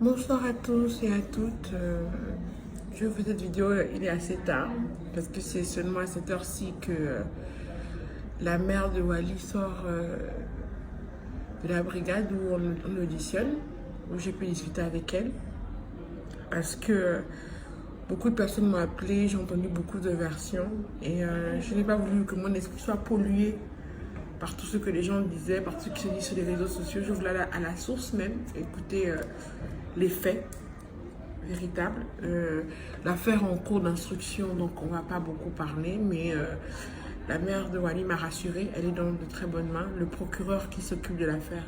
Bonsoir à tous et à toutes. Je fais cette vidéo, il est assez tard parce que c'est seulement à cette heure-ci que la mère de Wally sort de la brigade où on auditionne, où j'ai pu discuter avec elle. Parce que beaucoup de personnes m'ont appelé, j'ai entendu beaucoup de versions et je n'ai pas voulu que mon esprit soit pollué par tout ce que les gens disaient, par tout ce qui se dit sur les réseaux sociaux. Je voulais aller à la source même, écouter les faits véritables. L'affaire en cours d'instruction, donc on ne va pas beaucoup parler, mais la mère de Wally m'a rassurée, elle est dans de très bonnes mains. Le procureur qui s'occupe de l'affaire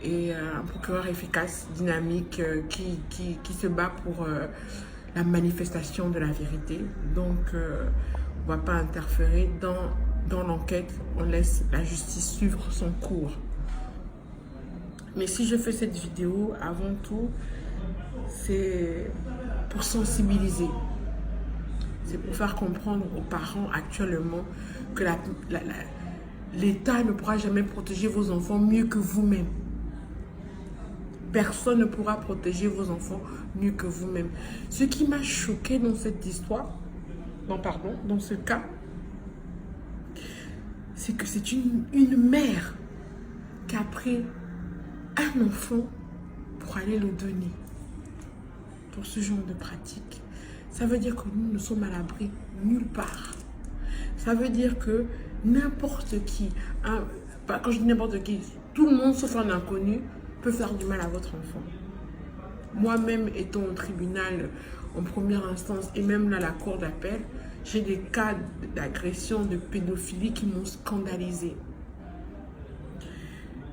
est un procureur efficace, dynamique, qui se bat pour la manifestation de la vérité. Donc on ne va pas interférer dans l'enquête, on laisse la justice suivre son cours. Mais si je fais cette vidéo, avant tout, c'est pour sensibiliser. C'est pour faire comprendre aux parents actuellement que l'État ne pourra jamais protéger vos enfants mieux que vous-même. Personne ne pourra protéger vos enfants mieux que vous-même. Ce qui m'a choqué dans cette histoire, dans ce cas, c'est que c'est une mère qui a pris un enfant pour aller le donner. Pour ce genre de pratique, ça veut dire que nous ne sommes à l'abri nulle part. Ça veut dire que n'importe qui, quand je dis n'importe qui, tout le monde sauf un inconnu peut faire du mal à votre enfant. Moi-même étant au tribunal en première instance et même là à la cour d'appel, j'ai des cas d'agression, de pédophilie qui m'ont scandalisée.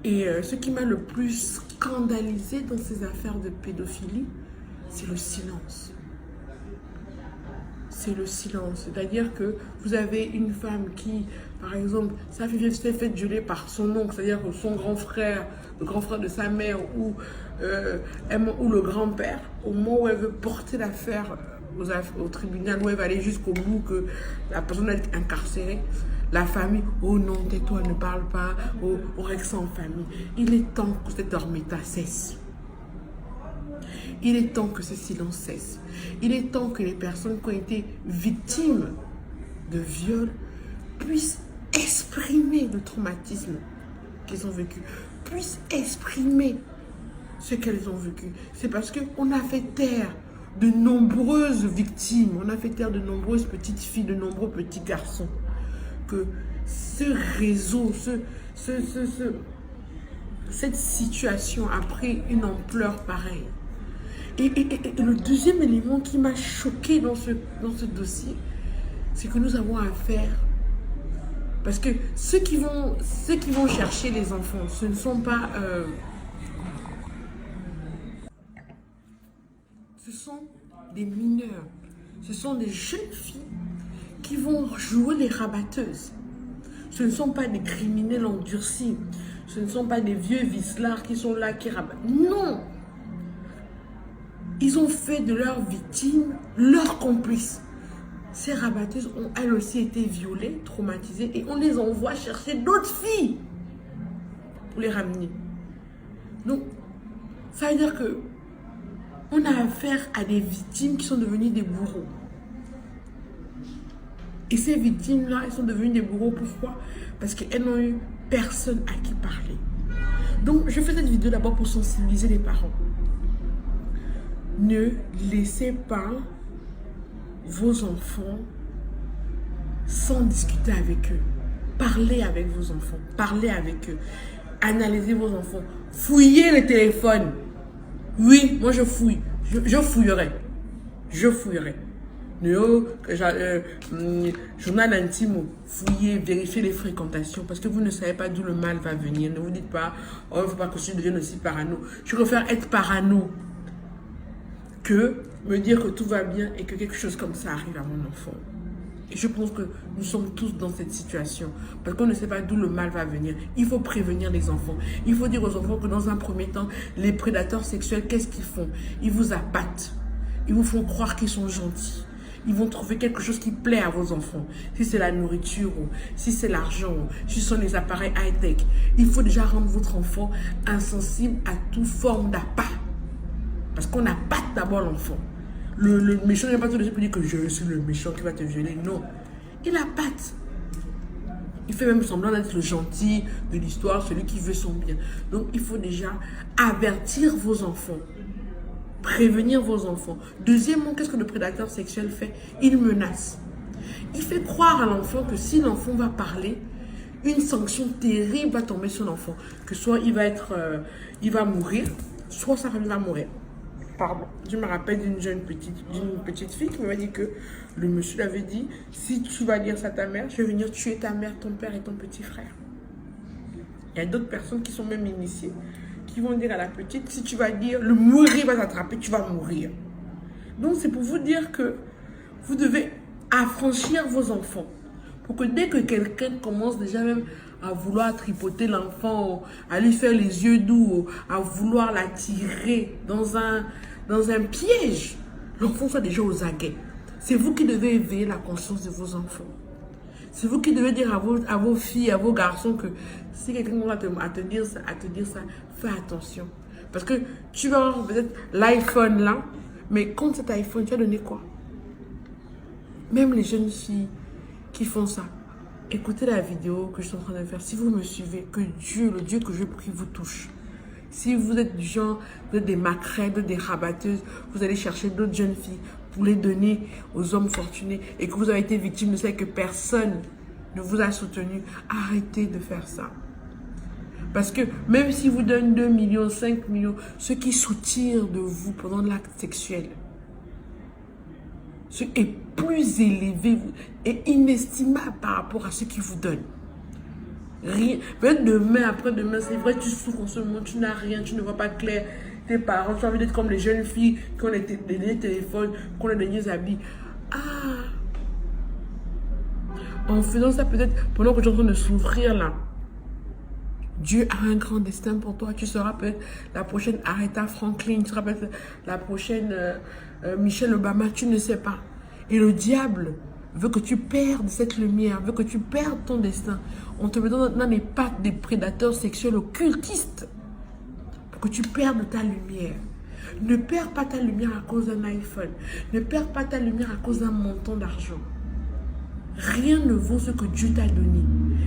Et ce qui m'a le plus scandalisé dans ces affaires de pédophilie, c'est le silence. C'est le silence. C'est-à-dire que vous avez une femme qui, par exemple, s'est fait violer par son oncle, c'est-à-dire que son grand frère, le grand frère de sa mère ou le grand-père, au moment où elle veut porter l'affaire au tribunal, où elle va aller jusqu'au bout que la personne est incarcérée, la famille, oh non, tais-toi, ne parle pas, oh, on règle ça en famille. Il est temps que cette omerta cesse. Il est temps que ce silence cesse. Il est temps que les personnes qui ont été victimes de viol puissent exprimer le traumatisme qu'ils ont vécu, puissent exprimer ce qu'elles ont vécu. C'est parce qu'on a fait taire de nombreuses victimes, on a fait taire de nombreuses petites filles, de nombreux petits garçons, que ce réseau, cette situation a pris une ampleur pareille. Et le deuxième élément qui m'a choqué dans ce dossier, c'est que nous avons affaire, parce que ceux qui vont chercher les enfants, ce ne sont pas, ce sont des mineurs, ce sont des jeunes filles qui vont jouer les rabatteuses. Ce ne sont pas des criminels endurcis, ce ne sont pas des vieux vicelards qui sont là, qui rabattent. Non! Ils ont fait de leurs victimes leurs complices. Ces rabatteuses ont elles aussi été violées, traumatisées, et on les envoie chercher d'autres filles pour les ramener. Donc, ça veut dire que on a affaire à des victimes qui sont devenues des bourreaux. Et ces victimes-là, elles sont devenues des bourreaux. Pourquoi? Parce qu'elles n'ont eu personne à qui parler. Donc, je fais cette vidéo d'abord pour sensibiliser les parents. Ne laissez pas vos enfants sans discuter avec eux. Parlez avec vos enfants. Parlez avec eux. Analysez vos enfants. Fouillez les téléphones. Oui, moi je fouille. Je fouillerai. Je fouillerai. Journal intime, fouillez, vérifiez les fréquentations parce que vous ne savez pas d'où le mal va venir. Ne vous dites pas, oh, il ne faut pas que je devienne aussi parano. Je préfère être parano que me dire que tout va bien et que quelque chose comme ça arrive à mon enfant. Et je pense que nous sommes tous dans cette situation parce qu'on ne sait pas d'où le mal va venir. Il faut prévenir les enfants. Il faut dire aux enfants que dans un premier temps, les prédateurs sexuels, qu'est-ce qu'ils font? Ils vous abattent. Ils vous font croire qu'ils sont gentils. Ils vont trouver quelque chose qui plaît à vos enfants. Si c'est la nourriture, ou si c'est l'argent, ou si ce sont les appareils high-tech. Il faut déjà rendre votre enfant insensible à toute forme d'appât. Parce qu'on appâte d'abord l'enfant. Le méchant n'est pas tout de suite pour dire que je suis le méchant qui va te violer. Non. Il appâte. Il fait même semblant d'être le gentil de l'histoire, celui qui veut son bien. Donc, il faut déjà avertir vos enfants. Prévenir vos enfants. Deuxièmement, qu'est-ce que le prédateur sexuel fait? Il menace. Il fait croire à l'enfant que si l'enfant va parler, une sanction terrible va tomber sur l'enfant. Que soit il va mourir, soit sa famille va mourir. Pardon. Je me rappelle d'une petite fille qui m'a dit que le monsieur lui avait dit, si tu vas dire ça à ta mère, je vais venir tuer ta mère, ton père et ton petit frère. Il y a d'autres personnes qui sont même initiées, qui vont dire à la petite, si tu vas dire, le mourir va t'attraper, tu vas mourir. Donc c'est pour vous dire que vous devez affranchir vos enfants. Pour que dès que quelqu'un commence déjà même à vouloir tripoter l'enfant, à lui faire les yeux doux, à vouloir l'attirer dans un piège, l'enfant soit déjà aux aguets. C'est vous qui devez éveiller la conscience de vos enfants. C'est vous qui devez dire à vos filles, à vos garçons que si quelqu'un va te dire ça, fais attention. Parce que tu vas avoir peut-être l'iPhone là, mais contre cet iPhone, tu vas donner quoi? Même les jeunes filles qui font ça. Écoutez la vidéo que je suis en train de faire. Si vous me suivez, que Dieu, le Dieu que je prie, vous touche. Si vous êtes du genre, vous êtes des macrèdes, des rabatteuses, vous allez chercher d'autres jeunes filles pour les donner aux hommes fortunés et que vous avez été victime de ça et que personne ne vous a soutenu, arrêtez de faire ça. Parce que même si vous donnez 2 millions, 5 millions, ce qui soutirent de vous pendant l'acte sexuel, ce est plus élevé et inestimable par rapport à ce qu'ils vous donnent. Rien. Peut-être demain, après-demain, c'est vrai, tu souffres en ce moment, tu n'as rien, tu ne vois pas clair. Tes parents, tu as envie d'être comme les jeunes filles qui ont les derniers téléphones, qui ont les derniers habits. Ah! En faisant ça, peut-être, pendant que tu es en train de souffrir là, Dieu a un grand destin pour toi. Tu seras peut-être la prochaine Aretha Franklin, tu seras peut-être la prochaine Michelle Obama, tu ne sais pas. Et le diable veut que tu perdes cette lumière, veut que tu perdes ton destin. On te met dans les pattes des prédateurs sexuels occultistes pour que tu perdes ta lumière. Ne perds pas ta lumière à cause d'un iPhone. Ne perds pas ta lumière à cause d'un montant d'argent. Rien ne vaut ce que Dieu t'a donné.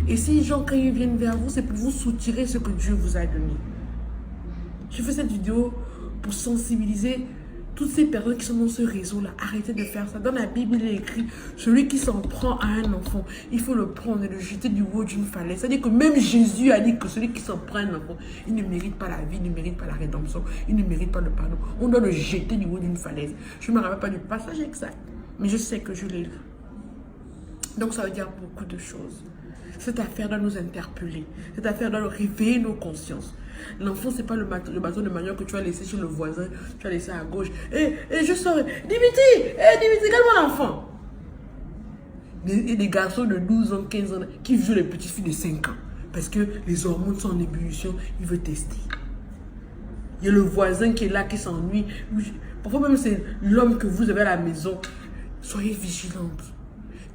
Et si les gens, quand ils viennent vers vous, c'est pour vous soutirer ce que Dieu vous a donné. Je fais cette vidéo pour sensibiliser toutes ces personnes qui sont dans ce réseau-là. Arrêtez de faire ça. Dans la Bible, il est écrit, celui qui s'en prend à un enfant, il faut le prendre et le jeter du haut d'une falaise. C'est-à-dire que même Jésus a dit que celui qui s'en prend à un enfant, il ne mérite pas la vie, il ne mérite pas la rédemption, il ne mérite pas le pardon. On doit le jeter du haut d'une falaise. Je ne me rappelle pas du passage exact, mais je sais que je l'ai lu. Donc ça veut dire beaucoup de choses. Cette affaire doit nous interpeller. Cette affaire doit réveiller nos consciences. L'enfant, ce n'est pas le bâton de manioc que tu vas laisser chez le voisin, tu vas laisser à gauche. Et je sors, Dimitri, calme-moi l'enfant. Et des garçons de 12 ans, 15 ans qui violent les petites filles de 5 ans. Parce que les hormones sont en ébullition, il veut tester. Il y a le voisin qui est là, qui s'ennuie. Parfois même c'est l'homme que vous avez à la maison. Soyez vigilantes.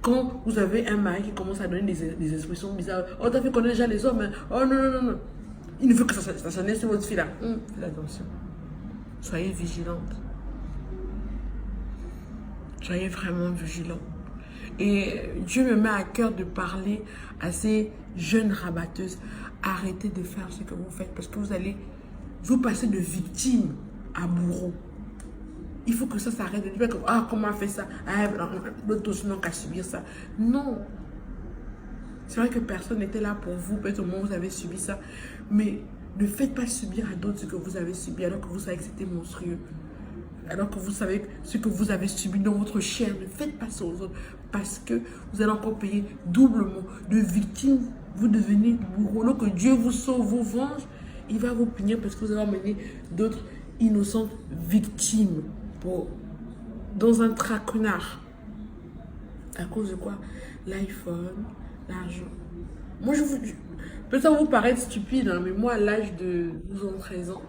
Quand vous avez un mari qui commence à donner des expressions bizarres, oh, t'as fait connaître déjà les hommes, hein? Oh non. Il ne veut que ça s'en sur votre fille là. Faites attention. Soyez vigilante. Soyez vraiment vigilant. Et Dieu me met à cœur de parler à ces jeunes rabatteuses. Arrêtez de faire ce que vous faites parce que vous allez vous passer de victime à bourreau. Il faut que ça s'arrête. De dire ah, comment on fait ça? L'autre aussi n'a qu'à subir ça. Non. C'est vrai que personne n'était là pour vous. Peut-être au moment où vous avez subi ça. Mais ne faites pas subir à d'autres ce que vous avez subi alors que vous savez que c'était monstrueux. Alors que vous savez ce que vous avez subi dans votre chair. Ne faites pas ça aux autres. Parce que vous allez encore payer doublement. De victime, vous devenez bourreau. Alors que Dieu vous sauve, vous venge, il va vous punir parce que vous avez emmené d'autres innocentes victimes dans un traquenard. À cause de quoi? L'iPhone, l'argent. Moi, peut-être ça vous paraît stupide, hein, mais moi, à l'âge de 12 ans, 13 ans,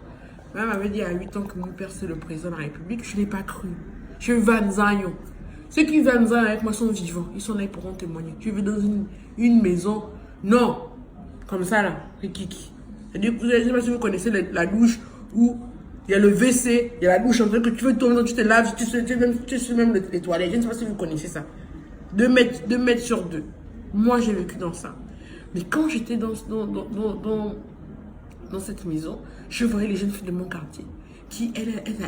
ma mère m'avait dit à 8 ans que mon père c'est le président de la République. Je ne l'ai pas cru. Je vanzaillon. Ceux qui vanzaillent avec moi sont vivants. Ils sont là, ils pourront témoigner. Tu veux dans une maison? Non. Comme ça, là, rikiki. C'est-à-dire que vous ne savez pas si vous connaissez la douche où il y a le WC, il y a la douche en train que tu veux tourner, tu te laves, tu sais même les toilettes. Je ne sais pas si vous connaissez ça. 2 mètres sur 2. Moi, j'ai vécu dans ça. Mais quand j'étais dans cette maison, je voyais les jeunes filles de mon quartier qui,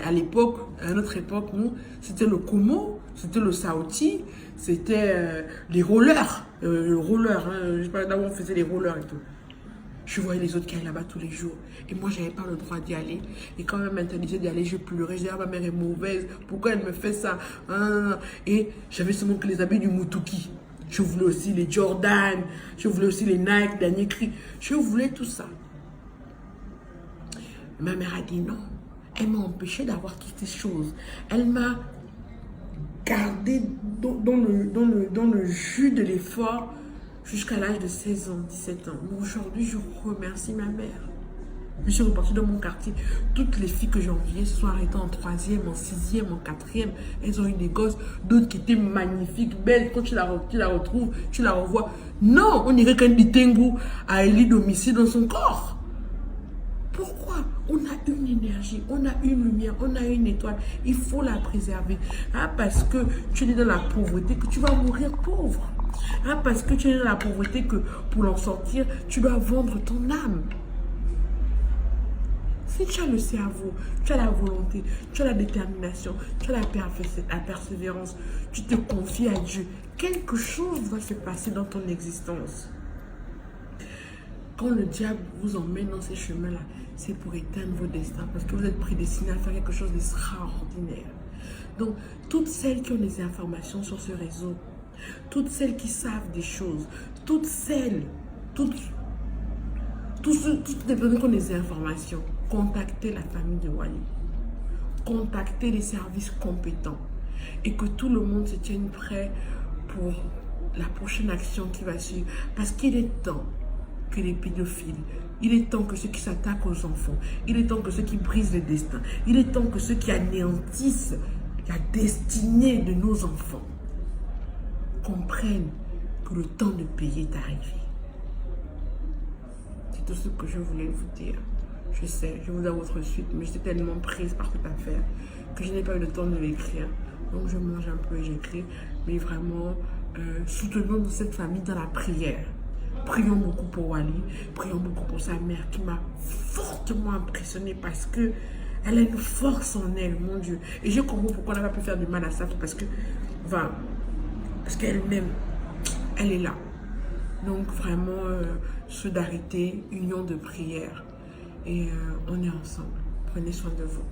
à l'époque, à notre époque, nous, c'était le Como, c'était le Saouti, c'était les rollers. Le roller, hein, je ne sais pas d'où on faisait les rollers et tout. Je voyais les autres qui allaient là-bas tous les jours. Et moi, je n'avais pas le droit d'y aller. Et quand elle m'interdisait d'y aller, je pleurais. Je disais, ah, ma mère est mauvaise. Pourquoi elle me fait ça? Et j'avais seulement que les habits du Mutuki. Je voulais aussi les Jordan. Je voulais aussi les Nike, dernier cri. Je voulais tout ça. Ma mère a dit non. Elle m'a empêché d'avoir toutes ces choses. Elle m'a gardé dans le jus de l'effort jusqu'à l'âge de 16 ans, 17 ans. Mais aujourd'hui, je remercie ma mère. Je suis repartie dans mon quartier. Toutes les filles que j'enviais se sont arrêtées en 3e, en 6e, en 4e. Elles ont eu des gosses, d'autres qui étaient magnifiques, belles. Quand tu la retrouves, tu la revois. Non, on dirait qu'un Ditengu a élu domicile dans son corps. Pourquoi? On a une énergie, on a une lumière, on a une étoile. Il faut la préserver. Parce que tu es dans la pauvreté que tu vas mourir pauvre. Parce que tu es dans la pauvreté que pour en sortir, tu dois vendre ton âme. Si tu as le cerveau, tu as la volonté, tu as la détermination, tu as la persévérance, tu te confies à Dieu, quelque chose va se passer dans ton existence. Quand le diable vous emmène dans ces chemins-là, c'est pour éteindre vos destins, parce que vous êtes prédestinés à faire quelque chose d'extraordinaire. Donc, toutes celles qui ont des informations sur ce réseau, toutes celles qui savent des choses, toutes les personnes qui ont des informations, contactez la famille de Wally, contactez les services compétents et que tout le monde se tienne prêt pour la prochaine action qui va suivre. Parce qu'il est temps que les pédophiles, il est temps que ceux qui s'attaquent aux enfants, il est temps que ceux qui brisent les destins, il est temps que ceux qui anéantissent la destinée de nos enfants comprennent que le temps de payer est arrivé. C'est tout ce que je voulais vous dire. Je sais, je vous donne votre suite, mais j'étais tellement prise par cette affaire que je n'ai pas eu le temps de l'écrire. Donc je mange un peu et j'écris. Mais vraiment, soutenons cette famille dans la prière. Prions beaucoup pour Wally, prions beaucoup pour sa mère qui m'a fortement impressionnée parce que elle a une force en elle, mon Dieu. Et je comprends pourquoi elle n'a pas pu faire de mal à sa fille parce qu'elle-même, elle est là. Donc vraiment, solidarité, union de prière. Et on est ensemble. Prenez soin de vous.